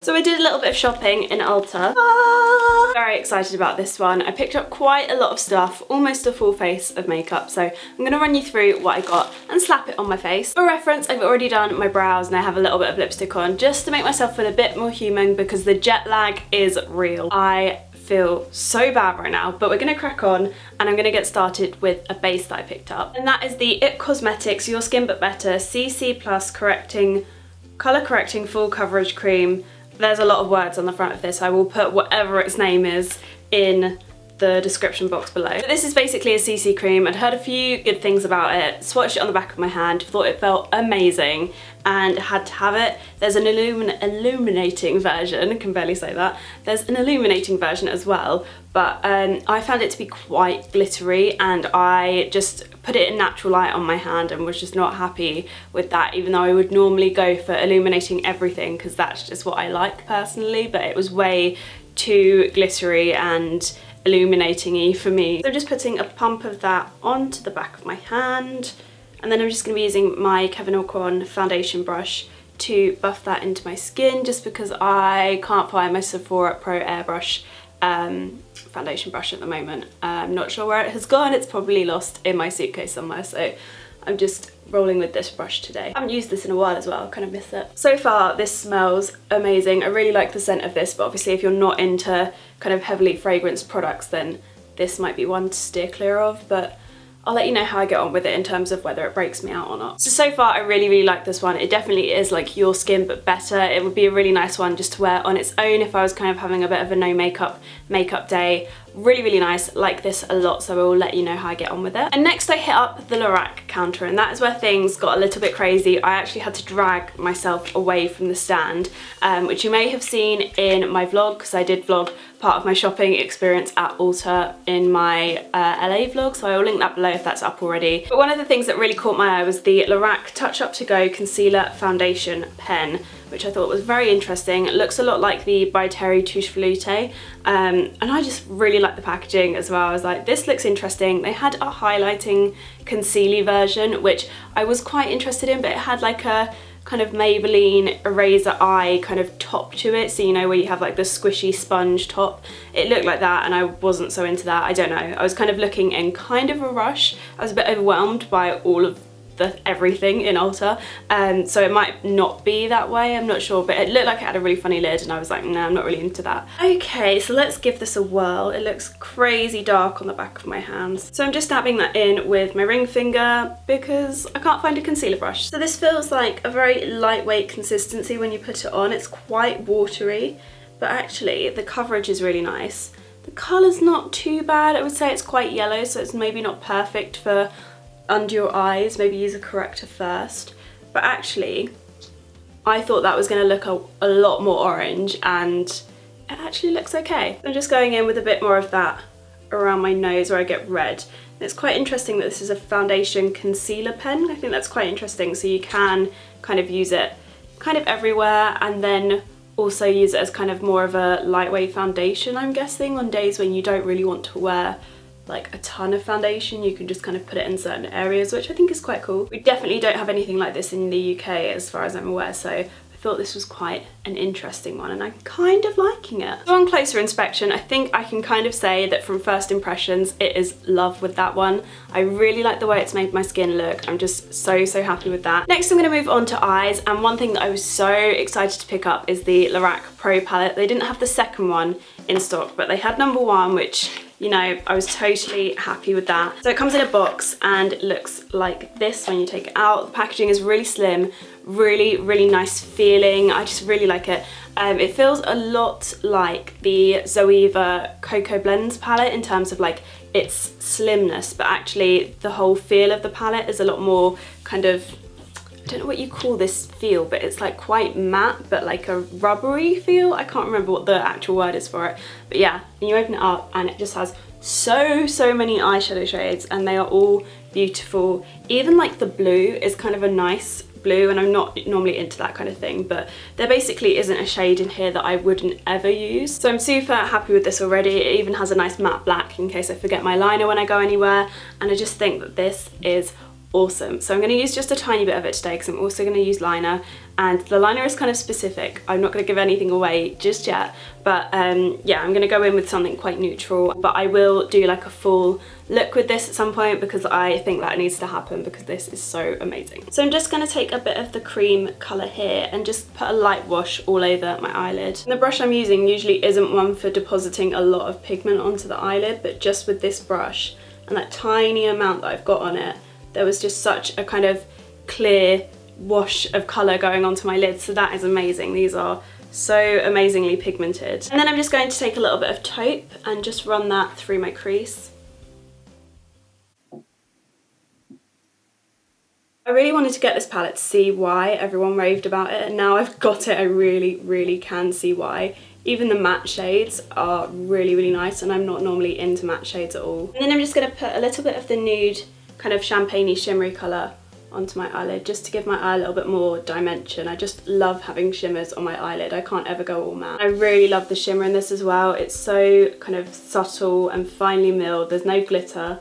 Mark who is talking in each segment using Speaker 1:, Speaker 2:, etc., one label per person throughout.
Speaker 1: So I did a little bit of shopping in Ulta. Very excited about this one. I picked up quite a lot of stuff, almost a full face of makeup, so I'm going to run you through what I got and slap it on my face. For reference, I've already done my brows and I have a little bit of lipstick on just to make myself feel a bit more human because the jet lag is real. I feel so bad right now, but we're gonna crack on and I'm gonna get started with a base that I picked up, and that is the IT Cosmetics Your Skin But Better CC Plus Colour Correcting Full Coverage Cream. There's a lot of words on the front of this. I will put whatever its name is in the description box below. But this is basically a CC cream. I'd heard a few good things about it, swatched it on the back of my hand, thought it felt amazing and had to have it. There's an illuminating version, I can barely say that. There's an illuminating version as well, but I found it to be quite glittery and I just put it in natural light on my hand and was just not happy with that, even though I would normally go for illuminating everything because that's just what I like personally, but it was way too glittery and illuminating-y for me. So I'm just putting a pump of that onto the back of my hand, and then I'm just going to be using my Kevyn Aucoin foundation brush to buff that into my skin, just because I can't find my Sephora Pro airbrush foundation brush at the moment. I'm not sure where it has gone. It's probably lost in my suitcase somewhere, so I'm just rolling with this brush today. I haven't used this in a while as well, I kind of miss it. So far this smells amazing. I really like the scent of this, but obviously if you're not into kind of heavily fragranced products then this might be one to steer clear of, but I'll let you know how I get on with it in terms of whether it breaks me out or not. So far I really like this one. It definitely is like Your Skin But Better. It would be a really nice one just to wear on its own if I was kind of having a bit of a no makeup day. Really nice, like this a lot, so I will let you know how I get on with it. And next I hit up the Lorac counter, and that is where things got a little bit crazy. I actually had to drag myself away from the stand, which you may have seen in my vlog, because I did vlog part of my shopping experience at Ulta in my LA vlog, so I will link that below if that's up already. But one of the things that really caught my eye was the Lorac Touch Up To Go Concealer Foundation Pen, which I thought was very interesting. It looks a lot like the By Terry Touche Veloute, and I just really like the packaging as well. I was like, this looks interesting. They had a highlighting concealy version, which I was quite interested in, but it had like a kind of Maybelline eraser eye kind of top to it, so you know where you have like the squishy sponge top. It looked like that and I wasn't so into that. I don't know, I was kind of looking in kind of a rush. I was a bit overwhelmed by all of everything in Ulta, so it might not be that way, I'm not sure, but it looked like it had a really funny lid and I was like, nah, I'm not really into that. Okay, so let's give this a whirl. It looks crazy dark on the back of my hands, so I'm just dabbing that in with my ring finger because I can't find a concealer brush. So this feels like a very lightweight consistency when you put it on. It's quite watery, but actually the coverage is really nice. The colour's not too bad. I would say it's quite yellow, so it's maybe not perfect for under your eyes. Maybe use a corrector first, but actually I thought that was going to look a lot more orange and it actually looks okay. I'm just going in with a bit more of that around my nose where I get red. And it's quite interesting that this is a foundation concealer pen. I think that's quite interesting, so you can kind of use it kind of everywhere and then also use it as kind of more of a lightweight foundation, I'm guessing, on days when you don't really want to wear like a ton of foundation. You can just kind of put it in certain areas, which I think is quite cool. We definitely don't have anything like this in the UK as far as I'm aware, so I thought this was quite an interesting one and I'm kind of liking it. So on closer inspection, I think I can kind of say that from first impressions it is love with that one. I really like the way it's made my skin look. I'm just so happy with that. Next I'm going to move on to eyes, and one thing that I was so excited to pick up is the Lorac Pro palette. They didn't have the second one in stock, but they had number one, which, you know, I was totally happy with that. So it comes in a box and it looks like this when you take it out. The packaging is really slim, really nice feeling. I just really like it. It feels a lot like the Zoeva Cocoa Blends palette in terms of like its slimness, but actually the whole feel of the palette is a lot more kind of, I don't know what you call this feel, but it's like quite matte, but like a rubbery feel. I can't remember what the actual word is for it, but yeah, and you open it up and it just has so many eyeshadow shades and they are all beautiful. Even like the blue is kind of a nice blue, and I'm not normally into that kind of thing, but there basically isn't a shade in here that I wouldn't ever use. So I'm super happy with this already. It even has a nice matte black in case I forget my liner when I go anywhere, and I just think that this is awesome. So I'm going to use just a tiny bit of it today because I'm also going to use liner, and the liner is kind of specific. I'm not going to give anything away just yet, but yeah, I'm going to go in with something quite neutral, but I will do like a full look with this at some point because I think that needs to happen because this is so amazing. So I'm just going to take a bit of the cream colour here and just put a light wash all over my eyelid. And the brush I'm using usually isn't one for depositing a lot of pigment onto the eyelid, but just with this brush and that tiny amount that I've got on it, there was just such a kind of clear wash of colour going onto my lids, so that is amazing. These are so amazingly pigmented. And then I'm just going to take a little bit of taupe and just run that through my crease. I really wanted to get this palette to see why everyone raved about it, and now I've got it, I really can see why. Even the matte shades are really nice, and I'm not normally into matte shades at all. And then I'm just going to put a little bit of the nude kind of champagne-y shimmery colour onto my eyelid just to give my eye a little bit more dimension. I just love having shimmers on my eyelid. I can't ever go all matte. I really love the shimmer in this as well. It's so kind of subtle and finely milled. There's no glitter.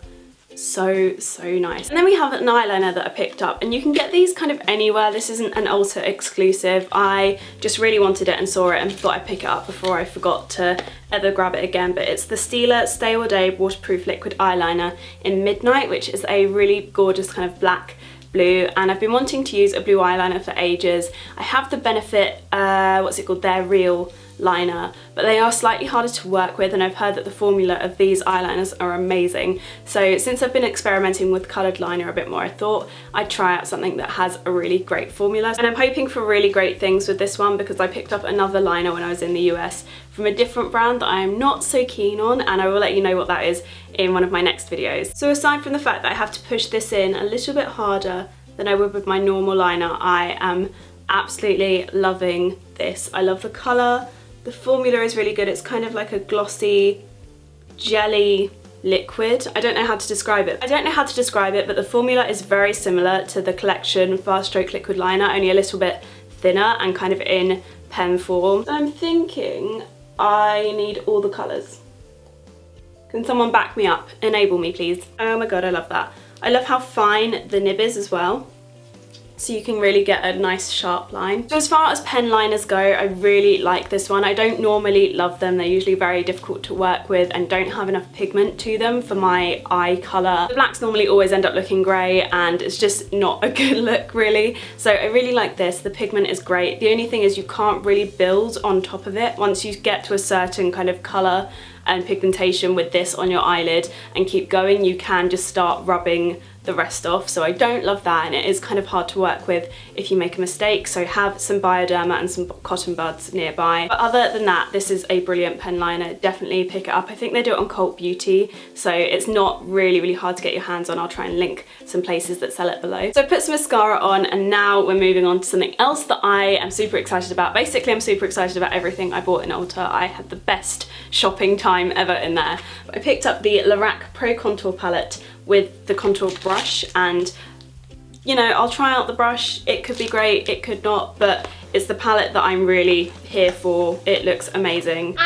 Speaker 1: So nice. And then we have an eyeliner that I picked up, and you can get these kind of anywhere. This isn't an Ulta exclusive. I just really wanted it and saw it and thought I'd pick it up before I forgot to ever grab it again, but it's the Stila Stay All Day Waterproof Liquid Eyeliner in Midnight, which is a really gorgeous kind of black blue, and I've been wanting to use a blue eyeliner for ages. I have the Benefit, what's it called, Their Real liner, but they are slightly harder to work with, and I've heard that the formula of these eyeliners are amazing. So since I've been experimenting with coloured liner a bit more, I thought I'd try out something that has a really great formula, and I'm hoping for really great things with this one because I picked up another liner when I was in the US from a different brand that I am not so keen on, and I will let you know what that is in one of my next videos. So aside from the fact that I have to push this in a little bit harder than I would with my normal liner, I am absolutely loving this. I love the colour. The formula is really good. It's kind of like a glossy jelly liquid. I don't know how to describe it. But the formula is very similar to the Collection Fast Stroke Liquid Liner, only a little bit thinner and kind of in pen form. So I'm thinking I need all the colours. Can someone back me up? Enable me, please. Oh my god, I love that. I love how fine the nib is as well, so you can really get a nice sharp line. So as far as pen liners go, I really like this one. I don't normally love them. They're usually very difficult to work with and don't have enough pigment to them for my eye colour. The blacks normally always end up looking grey, and it's just not a good look really. So I really like this. The pigment is great. The only thing is you can't really build on top of it. Once you get to a certain kind of colour and pigmentation with this on your eyelid and keep going, you can just start rubbing the rest off. So I don't love that, and it is kind of hard to work with if you make a mistake, so have some Bioderma and some cotton buds nearby. But other than that, this is a brilliant pen liner. Definitely pick it up. I think they do it on Cult Beauty, so it's not really hard to get your hands on. I'll try and link some places that sell it below. So I put some mascara on, and now we're moving on to something else that I am super excited about. Basically, I'm super excited about everything I bought in Ulta. I had the best shopping time ever in there. But I picked up the Lorac Pro Contour Palette with the contour brush, and you know, I'll try out the brush. It could be great, it could not, but it's the palette that I'm really here for. It looks amazing.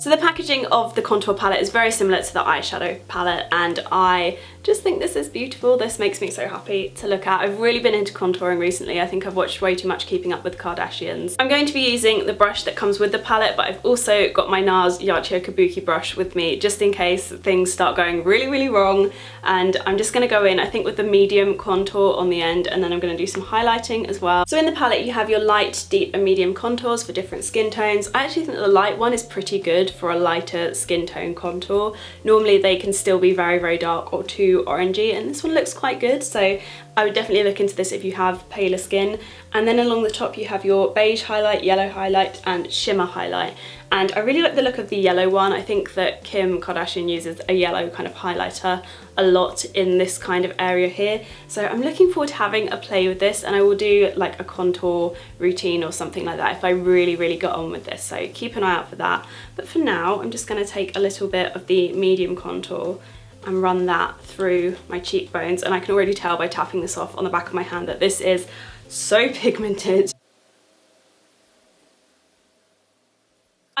Speaker 1: So the packaging of the contour palette is very similar to the eyeshadow palette, and I just think this is beautiful. This makes me so happy to look at. I've really been into contouring recently. I think I've watched way too much Keeping Up with the Kardashians. I'm going to be using the brush that comes with the palette, but I've also got my NARS Yachiyo Kabuki brush with me just in case things start going really wrong, and I'm just going to go in, I think, with the medium contour on the end, and then I'm going to do some highlighting as well. So in the palette you have your light, deep and medium contours for different skin tones. I actually think the light one is pretty good for a lighter skin tone contour. Normally they can still be very dark or too orangey, and this one looks quite good, so I would definitely look into this if you have paler skin. And then along the top you have your beige highlight, yellow highlight and shimmer highlight. And I really like the look of the yellow one. I think that Kim Kardashian uses a yellow kind of highlighter a lot in this kind of area here. So I'm looking forward to having a play with this, and I will do like a contour routine or something like that if I really got on with this. So keep an eye out for that. But for now, I'm just going to take a little bit of the medium contour and run that through my cheekbones, and I can already tell by tapping this off on the back of my hand that this is so pigmented.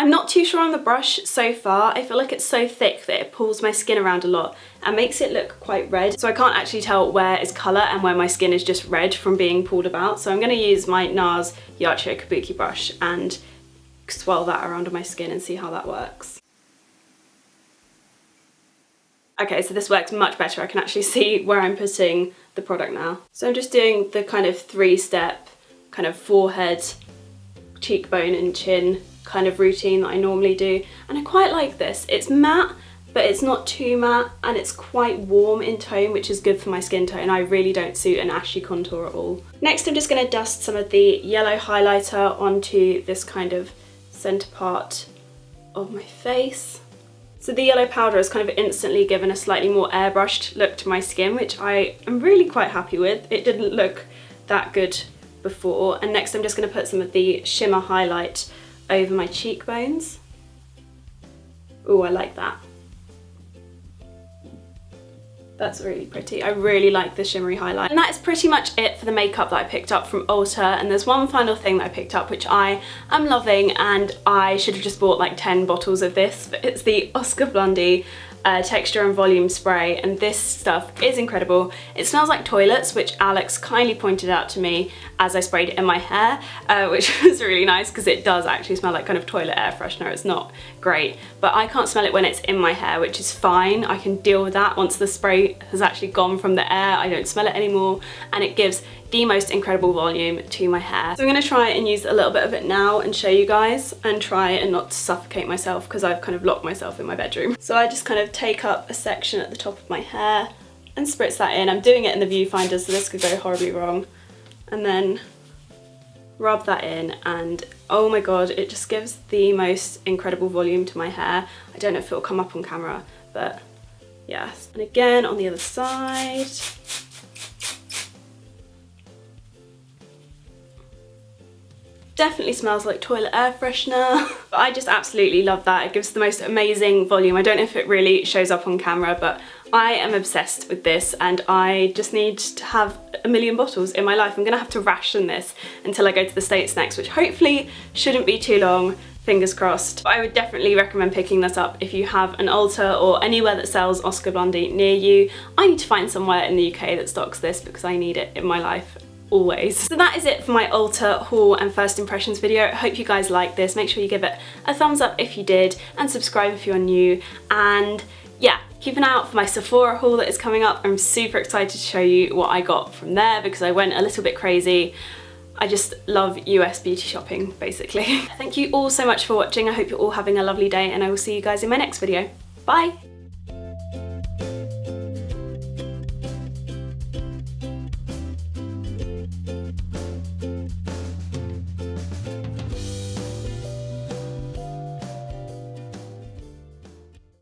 Speaker 1: I'm not too sure on the brush so far. I feel like it's so thick that it pulls my skin around a lot and makes it look quite red. So I can't actually tell where is colour and where my skin is just red from being pulled about. So I'm going to use my NARS Yachiyo Kabuki brush and swirl that around on my skin and see how that works. Okay, so this works much better. I can actually see where I'm putting the product now. So I'm just doing the kind of 3-step kind of forehead, cheekbone and chin kind of routine that I normally do, and I quite like this. It's matte, but it's not too matte, and it's quite warm in tone, which is good for my skin tone. I really don't suit an ashy contour at all. Next, I'm just going to dust some of the yellow highlighter onto this kind of centre part of my face. So the yellow powder has kind of instantly given a slightly more airbrushed look to my skin, which I am really quite happy with. It didn't look that good before. And next I'm just going to put some of the shimmer highlight over my cheekbones. Oh, I like that. That's really pretty. I really like the shimmery highlight. And that is pretty much it for the makeup that I picked up from Ulta. And there's one final thing that I picked up which I am loving, and I should have just bought like 10 bottles of this, but it's the Oscar Blondie texture and volume spray, and this stuff is incredible. It smells like toilets, which Alex kindly pointed out to me as I sprayed it in my hair, which was really nice because it does actually smell like kind of toilet air freshener. It's not great, but I can't smell it when it's in my hair, which is fine. I can deal with that. Once the spray has actually gone from the air, I don't smell it anymore, and it gives the most incredible volume to my hair. So I'm going to try and use a little bit of it now and show you guys, and try and not to suffocate myself because I've kind of locked myself in my bedroom. So I just kind of take up a section at the top of my hair and spritz that in. I'm doing it in the viewfinder, so this could go horribly wrong. And then rub that in, and oh my god, it just gives the most incredible volume to my hair. I don't know if it'll come up on camera, but yes. And again on the other side. Definitely smells like toilet air freshener. But I just absolutely love that. It gives the most amazing volume. I don't know if it really shows up on camera, but I am obsessed with this, and I just need to have a million bottles in my life. I'm gonna have to ration this until I go to the States next, which hopefully shouldn't be too long. Fingers crossed. I would definitely recommend picking this up if you have an Ulta or anywhere that sells Oscar Blondie near you. I need to find somewhere in the UK that stocks this because I need it in my life always. So that is it for my Ulta haul and first impressions video. I hope you guys liked this. Make sure you give it a thumbs up if you did, and subscribe if you're new. And yeah, keep an eye out for my Sephora haul that is coming up. I'm super excited to show you what I got from there because I went a little bit crazy. I just love US beauty shopping, basically. Thank you all so much for watching. I hope you're all having a lovely day, and I will see you guys in my next video. Bye!